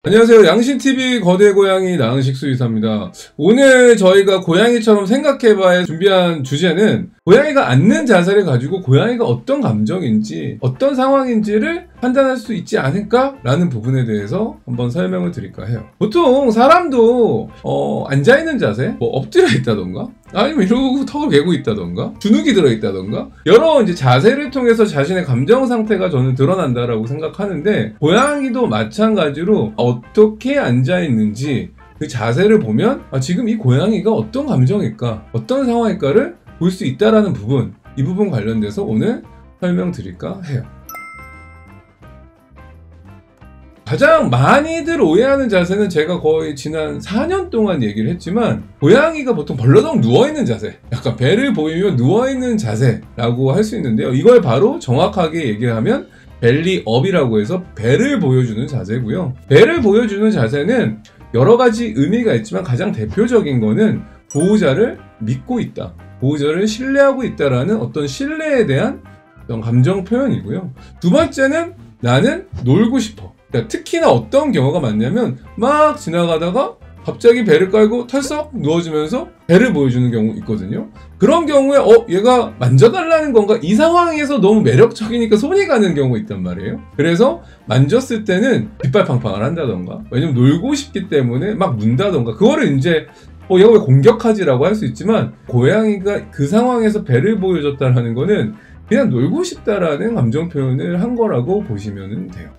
안녕하세요. 양신TV 거대고양이 나은식 수의사입니다. 오늘 저희가 고양이처럼 생각해봐야 준비한 주제는 고양이가 앉는 자세를 가지고 고양이가 어떤 감정인지 어떤 상황인지를 판단할 수 있지 않을까? 라는 부분에 대해서 한번 설명을 드릴까 해요. 보통 사람도 앉아있는 자세, 뭐 엎드려 있다던가 아니면 이러고 턱을 개고 있다던가 주눅이 들어있다던가 여러 이제 자세를 통해서 자신의 감정 상태가 저는 드러난다라고 생각하는데, 고양이도 마찬가지로 어떻게 앉아있는지 그 자세를 보면 지금 이 고양이가 어떤 감정일까, 어떤 상황일까를 볼 수 있다라는 부분, 이 부분 관련돼서 오늘 설명드릴까 해요. 가장 많이들 오해하는 자세는 제가 거의 지난 4년 동안 얘기를 했지만, 고양이가 보통 벌러덩 누워있는 자세, 약간 배를 보이며 누워있는 자세라고 할 수 있는데요. 이걸 바로 정확하게 얘기를 하면 벨리업이라고 해서 배를 보여주는 자세고요. 배를 보여주는 자세는 여러 가지 의미가 있지만 가장 대표적인 거는 보호자를 믿고 있다, 보호자를 신뢰하고 있다라는 어떤 신뢰에 대한 어떤 감정 표현이고요. 두 번째는 나는 놀고 싶어. 그러니까 특히나 어떤 경우가 많냐면 막 지나가다가 갑자기 배를 깔고 털썩 누워주면서 배를 보여주는 경우 있거든요. 그런 경우에 얘가 만져달라는 건가? 이 상황에서 너무 매력적이니까 손이 가는 경우가 있단 말이에요. 그래서 만졌을 때는 빗발팡팡을 한다던가, 왜냐면 놀고 싶기 때문에 막 문다던가, 그거를 이제 얘가 왜 공격하지라고 할 수 있지만, 고양이가 그 상황에서 배를 보여줬다라는 거는 그냥 놀고 싶다라는 감정 표현을 한 거라고 보시면 돼요.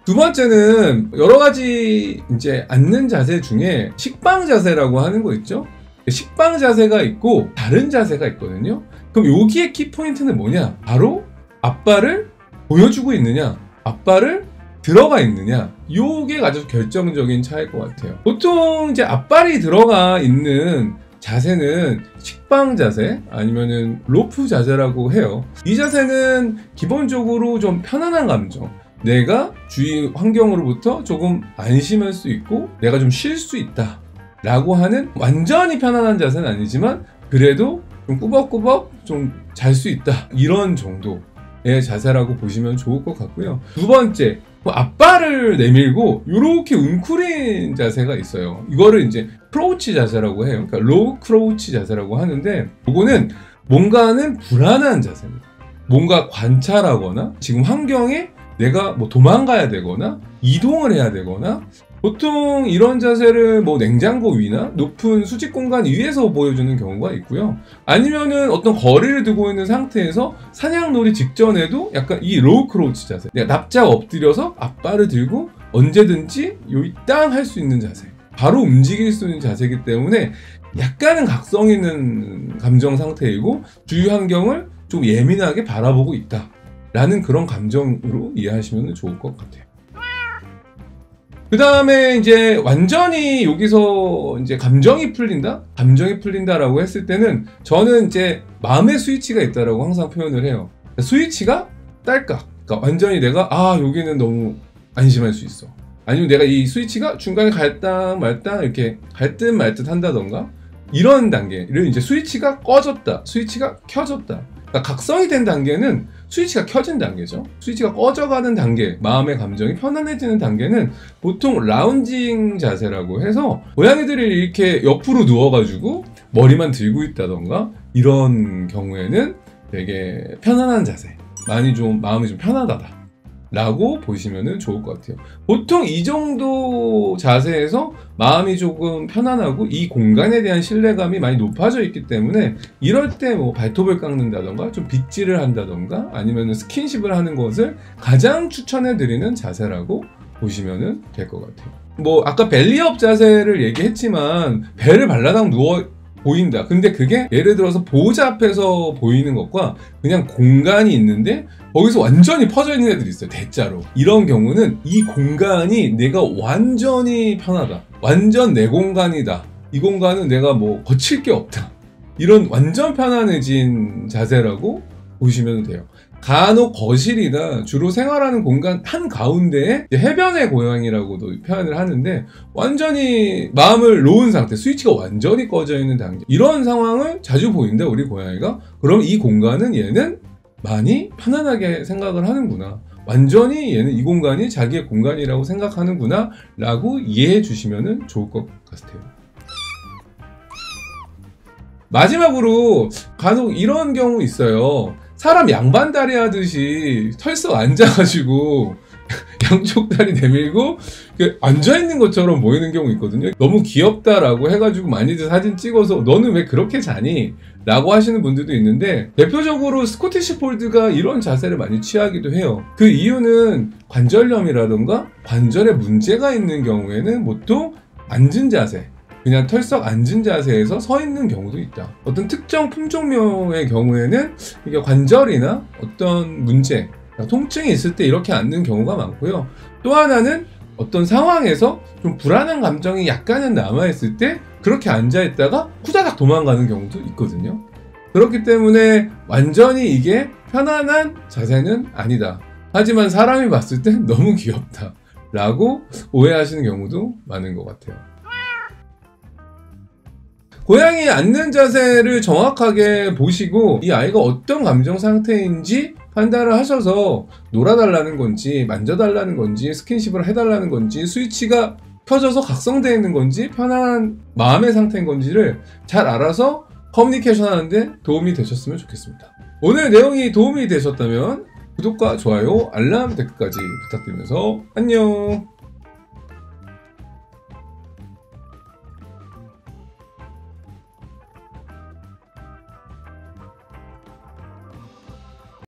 두 번째는 여러 가지 이제 앉는 자세 중에 식빵 자세라고 하는 거 있죠? 식빵 자세가 있고 다른 자세가 있거든요. 그럼 여기에 키포인트는 뭐냐? 바로 앞발을 보여주고 있느냐, 앞발을 들어가 있느냐, 요게 가장 결정적인 차이일 것 같아요. 보통 이제 앞발이 들어가 있는 자세는 식빵 자세 아니면은 로프 자세라고 해요. 이 자세는 기본적으로 좀 편안한 감정, 내가 주위 환경으로부터 조금 안심할 수 있고 내가 좀 쉴 수 있다 라고 하는, 완전히 편안한 자세는 아니지만 그래도 좀 꾸벅꾸벅 좀 잘 수 있다, 이런 정도의 자세라고 보시면 좋을 것 같고요. 두 번째, 앞발을 내밀고 이렇게 웅크린 자세가 있어요. 이거를 이제 크로우치 자세라고 해요. 그러니까 로우 크로우치 자세라고 하는데, 이거는 뭔가는 불안한 자세입니다. 뭔가 관찰하거나 지금 환경에 내가 뭐 도망가야 되거나 이동을 해야 되거나, 보통 이런 자세를 뭐 냉장고 위나 높은 수직 공간 위에서 보여주는 경우가 있고요. 아니면은 어떤 거리를 두고 있는 상태에서 사냥놀이 직전에도 약간 이 로우 크로우치 자세, 내가 납작 엎드려서 앞발을 들고 언제든지 요이땅 할 수 있는 자세, 바로 움직일 수 있는 자세이기 때문에 약간은 각성 있는 감정 상태이고 주위 환경을 좀 예민하게 바라보고 있다 라는 그런 감정으로 이해하시면 좋을 것 같아요. 그 다음에 이제 완전히 여기서 이제 감정이 풀린다라고 했을 때는 저는 이제 마음의 스위치가 있다라고 항상 표현을 해요. 스위치가 딸깍, 그러니까 완전히 내가 여기는 너무 안심할 수 있어, 아니면 내가 이 스위치가 중간에 갈딱 말딱 이렇게 갈 듯 말 듯 한다던가, 이런 단계를 이제 스위치가 꺼졌다, 스위치가 켜졌다. 그러니까 각성이 된 단계는 스위치가 켜진 단계죠. 스위치가 꺼져가는 단계, 마음의 감정이 편안해지는 단계는 보통 라운징 자세라고 해서, 고양이들이 이렇게 옆으로 누워가지고 머리만 들고 있다던가 이런 경우에는 되게 편안한 자세, 마음이 좀 편하다 라고 보시면 좋을 것 같아요. 보통 이 정도 자세에서 마음이 조금 편안하고 이 공간에 대한 신뢰감이 많이 높아져 있기 때문에, 이럴 때 뭐 발톱을 깎는다던가 좀 빗질을 한다던가 아니면 스킨십을 하는 것을 가장 추천해 드리는 자세라고 보시면 될 것 같아요. 뭐 아까 벨리업 자세를 얘기했지만 배를 발라당 누워 보인다. 근데 그게 예를 들어서 보호자 앞에서 보이는 것과 그냥 공간이 있는데 거기서 완전히 퍼져 있는 애들이 있어요, 대자로. 이런 경우는 이 공간이 내가 완전히 편하다, 완전 내 공간이다, 이 공간은 내가 뭐 거칠 게 없다, 이런 완전 편안해진 자세라고 보시면 돼요. 간혹 거실이나 주로 생활하는 공간 한가운데에 해변의 고양이라고도 표현을 하는데, 완전히 마음을 놓은 상태, 스위치가 완전히 꺼져 있는 단계, 이런 상황을 자주 보인다 우리 고양이가. 그럼 이 공간은 얘는 많이 편안하게 생각을 하는구나, 완전히 얘는 이 공간이 자기의 공간이라고 생각하는구나 라고 이해해 주시면 좋을 것 같아요. 마지막으로 간혹 이런 경우 있어요. 사람 양반다리 하듯이 털썩 앉아가지고 양쪽 다리 내밀고 앉아있는 것처럼 보이는 경우 있거든요. 너무 귀엽다라고 해가지고 많이들 사진 찍어서 너는 왜 그렇게 자니? 라고 하시는 분들도 있는데, 대표적으로 스코티시 폴드가 이런 자세를 많이 취하기도 해요. 그 이유는 관절염이라던가 관절에 문제가 있는 경우에는 보통 앉은 자세, 그냥 털썩 앉은 자세에서 서 있는 경우도 있다. 어떤 특정 품종묘의 경우에는 이게 관절이나 어떤 문제, 통증이 있을 때 이렇게 앉는 경우가 많고요. 또 하나는 어떤 상황에서 좀 불안한 감정이 약간은 남아있을 때 그렇게 앉아있다가 후다닥 도망가는 경우도 있거든요. 그렇기 때문에 완전히 이게 편안한 자세는 아니다. 하지만 사람이 봤을 때 너무 귀엽다 라고 오해하시는 경우도 많은 것 같아요. 고양이 앉는 자세를 정확하게 보시고 이 아이가 어떤 감정 상태인지 판단을 하셔서 놀아달라는 건지 만져달라는 건지 스킨십을 해달라는 건지 스위치가 켜져서 각성되어 있는 건지 편안한 마음의 상태인 건지를 잘 알아서 커뮤니케이션 하는데 도움이 되셨으면 좋겠습니다. 오늘 내용이 도움이 되셨다면 구독과 좋아요, 알람, 댓글까지 부탁드리면서 안녕.